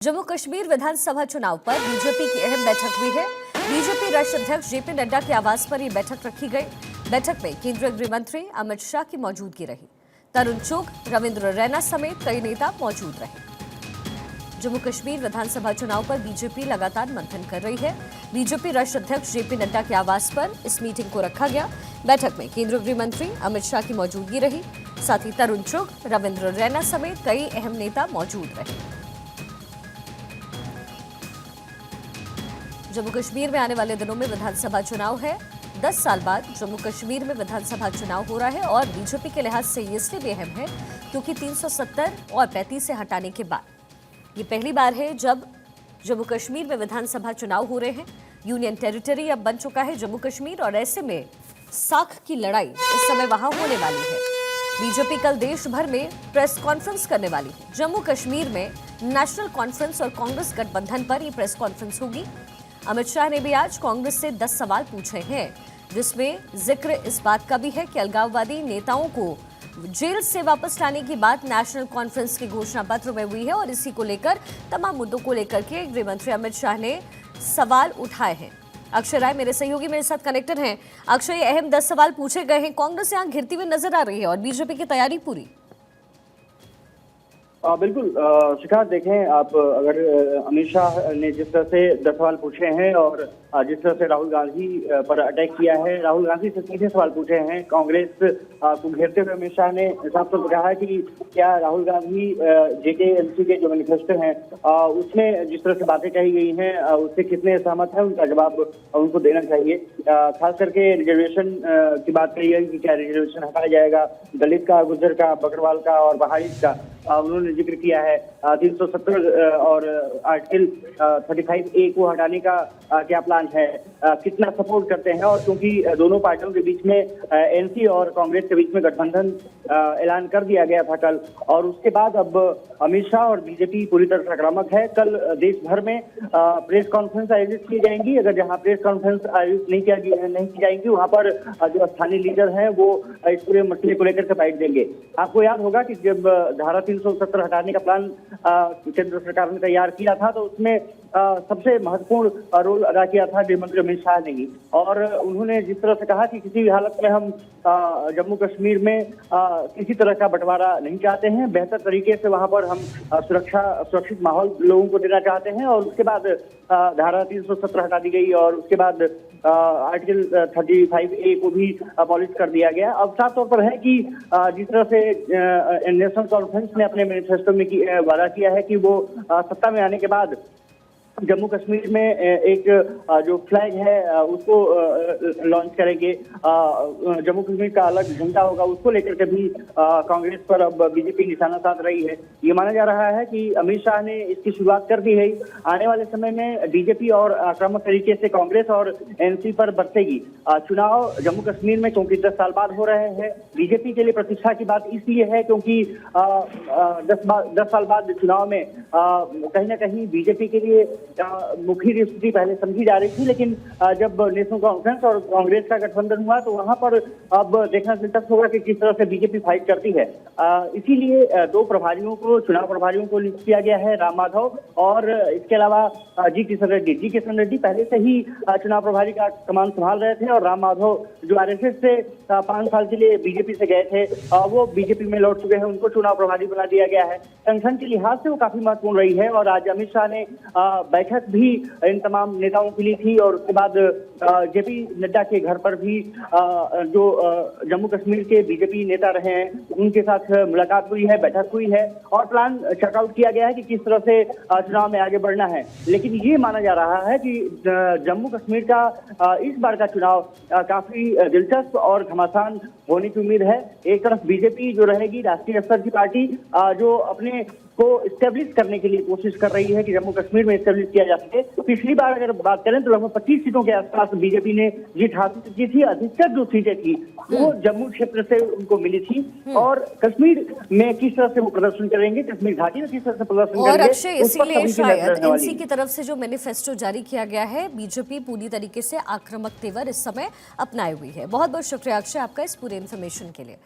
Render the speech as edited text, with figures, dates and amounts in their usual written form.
जम्मू कश्मीर विधानसभा चुनाव पर बीजेपी की अहम बैठक हुई है। बीजेपी राष्ट्रीय अध्यक्ष जेपी नड्डा के आवास पर यह बैठक रखी गई। बैठक में केंद्रीय गृह मंत्री अमित शाह की मौजूदगी रही। तरुण चुग, रविंद्र रैना समेत कई नेता मौजूद रहे। जम्मू कश्मीर विधानसभा चुनाव पर बीजेपी लगातार मंथन कर रही है। बीजेपी राष्ट्रीय अध्यक्ष जेपी नड्डा के आवास पर इस मीटिंग को रखा गया। बैठक में केंद्रीय गृह मंत्री अमित शाह की मौजूदगी रही। साथ ही तरुण चुग, रविंद्र रैना समेत कई अहम नेता मौजूद रहे। जम्मू कश्मीर में आने वाले दिनों में विधानसभा चुनाव है। 10 साल बाद जम्मू कश्मीर में विधानसभा चुनाव हो रहा है और बीजेपी के लिहाज से ये इसलिए भी अहम है क्योंकि 370 और 35 से हटाने के बाद ये पहली बार है जब जम्मू कश्मीर में विधानसभा चुनाव हो रहे हैं। यूनियन टेरिटरी अब बन चुका है जम्मू कश्मीर और ऐसे में साख की लड़ाई इस समय वहां होने वाली है। बीजेपी कल देश भर में प्रेस कॉन्फ्रेंस करने वाली है। जम्मू कश्मीर में नेशनल कॉन्फ्रेंस और कांग्रेस गठबंधन पर यह प्रेस कॉन्फ्रेंस होगी। अमित शाह ने भी आज कांग्रेस से 10 सवाल पूछे हैं, जिसमें जिक्र इस बात का भी है कि अलगाववादी नेताओं को जेल से वापस लाने की बात नेशनल कॉन्फ्रेंस के घोषणा पत्र में हुई है और इसी को लेकर तमाम मुद्दों को लेकर के गृह मंत्री अमित शाह ने सवाल उठाए हैं। अक्षय राय मेरे सहयोगी मेरे साथ कनेक्टेड हैं। अक्षय, ये अहम 10 सवाल पूछे गए हैं। कांग्रेस यहाँ घिरती हुई नजर आ रही है और बीजेपी की तैयारी पूरी। बिल्कुल शिखा, देखें आप, अगर अमित शाह ने जिस तरह से 10 सवाल पूछे हैं और जिस तरह से राहुल गांधी पर अटैक किया है, राहुल गांधी से सीधे सवाल पूछे हैं, कांग्रेस को घेरते हुए अमित शाह ने साफ तौर पर कहा कि क्या राहुल गांधी जेकेएमसी के जो मैनिफेस्टो हैं उसमें जिस तरह से बातें कही गई हैं उससे कितने सहमत है, उनका जवाब उनको देना चाहिए। खास करके रिजर्वेशन की बात कही है कि क्या रिजर्वेशन हटाया जाएगा, दलित का, गुर्जर का, बकरवाल का और बहारी का उन्होंने जिक्र किया है। 370 और आर्टिकल 35A को हटाने का क्या प्लान है, कितना सपोर्ट करते हैं, और क्योंकि दोनों पार्टियों के बीच में एनसी और कांग्रेस के बीच में गठबंधन ऐलान कर दिया गया था कल, और उसके बाद अब अमित शाह और बीजेपी पूरी तरह से आक्रामक है। कल देश भर में प्रेस कॉन्फ्रेंस आयोजित की जाएंगी। अगर जहां प्रेस कॉन्फ्रेंस आयोजित नहीं की जाएंगी वहां पर जो स्थानीय लीडर हैं वो इस पूरे मसले को लेकर के बाइट देंगे। आपको याद होगा कि जब धारा 370 हटाने का प्लान केंद्र सरकार ने तैयार किया था तो उसमें सबसे महत्वपूर्ण रोल अदा किया था गृह मंत्री अमित शाह ने ही, और उन्होंने जिस तरह से कहा कि किसी भी हालत में हम जम्मू कश्मीर में किसी तरह का बंटवारा नहीं चाहते हैं, बेहतर तरीके से वहां पर हम सुरक्षित माहौल लोगों को देना चाहते हैं। और उसके बाद धारा 370 हटा दी गई और उसके बाद आर्टिकल 35A को भी अबॉलिश कर दिया गया। अब साफ तौर पर है कि जिस तरह से नेशनल कॉन्फ्रेंस ने अपने मैनिफेस्टो में वादा किया है कि वो सत्ता में आने के बाद जम्मू कश्मीर में एक जो फ्लैग है उसको लॉन्च करेंगे, जम्मू कश्मीर का अलग झंडा होगा, उसको लेकर के भी कांग्रेस पर अब बीजेपी निशाना साध रही है। ये माना जा रहा है कि अमित शाह ने इसकी शुरुआत कर दी है। आने वाले समय में बीजेपी और आक्रामक तरीके से कांग्रेस और एनसी पर बरसेगी। चुनाव जम्मू कश्मीर में क्योंकि 10 साल बाद हो रहे हैं, बीजेपी के लिए प्रतीक्षा की बात इसलिए है क्योंकि 10 साल बाद चुनाव में कहीं ना कहीं बीजेपी के लिए मुखी स्थिति पहले समझी जा रही थी, लेकिन जब नेशनल कॉन्फ्रेंस और कांग्रेस का गठबंधन हुआ तो वहां पर अब देखना दिलचस्प होगा कि किस तरह से बीजेपी फाइट करती है। इसीलिए 2 प्रभारियों को, चुनाव प्रभारियों को नियुक्त किया गया है, राम माधव और इसके अलावा जी किशन रेड्डी पहले से ही चुनाव प्रभारी का कमान संभाल रहे थे, और राम माधव जो आरएसएस से 5 साल के लिए बीजेपी से गए थे वो बीजेपी में लौट चुके हैं, उनको चुनाव प्रभारी बना दिया गया है। संगठन के लिहाज से वो काफी महत्वपूर्ण रही है। और आज अमित शाह ने बैठक भी इन तमाम नेताओं के लिए थी, और उसके बाद जेपी नड्डा के घर पर भी जो जम्मू कश्मीर के बीजेपी नेता रहे हैं उनके साथ मुलाकात हुई है, बैठक हुई है, और प्लान चेकआउट किया गया है कि किस तरह से चुनाव में आगे बढ़ना है। लेकिन ये माना जा रहा है कि जम्मू कश्मीर का इस बार का चुनाव काफी दिलचस्प और घमासान होने की उम्मीद है। एक तरफ बीजेपी जो रहेगी, राष्ट्रीय स्तर की पार्टी जो अपने को स्टेब्लिश करने के लिए कोशिश कर रही है कि जम्मू कश्मीर में स्टेब्लिश किया जा सके। पिछली बार अगर बात करें तो लगभग 25 सीटों के आसपास बीजेपी ने जीत हासिल की थी। अधिकतर जो सीटें थी वो जम्मू क्षेत्र से उनको मिली थी, और कश्मीर में किस तरह से वो प्रदर्शन करेंगे, कश्मीर घाटी में किस तरह से प्रदर्शन करेंगे, और अक्षय इसीलिए शायद एनसी की तरफ से जो मैनिफेस्टो जारी किया गया है, बीजेपी पूरी तरीके से आक्रामक तेवर इस समय अपनाई हुई है। बहुत बहुत शुक्रिया अक्षय आपका इस पूरे इन्फॉर्मेशन के लिए।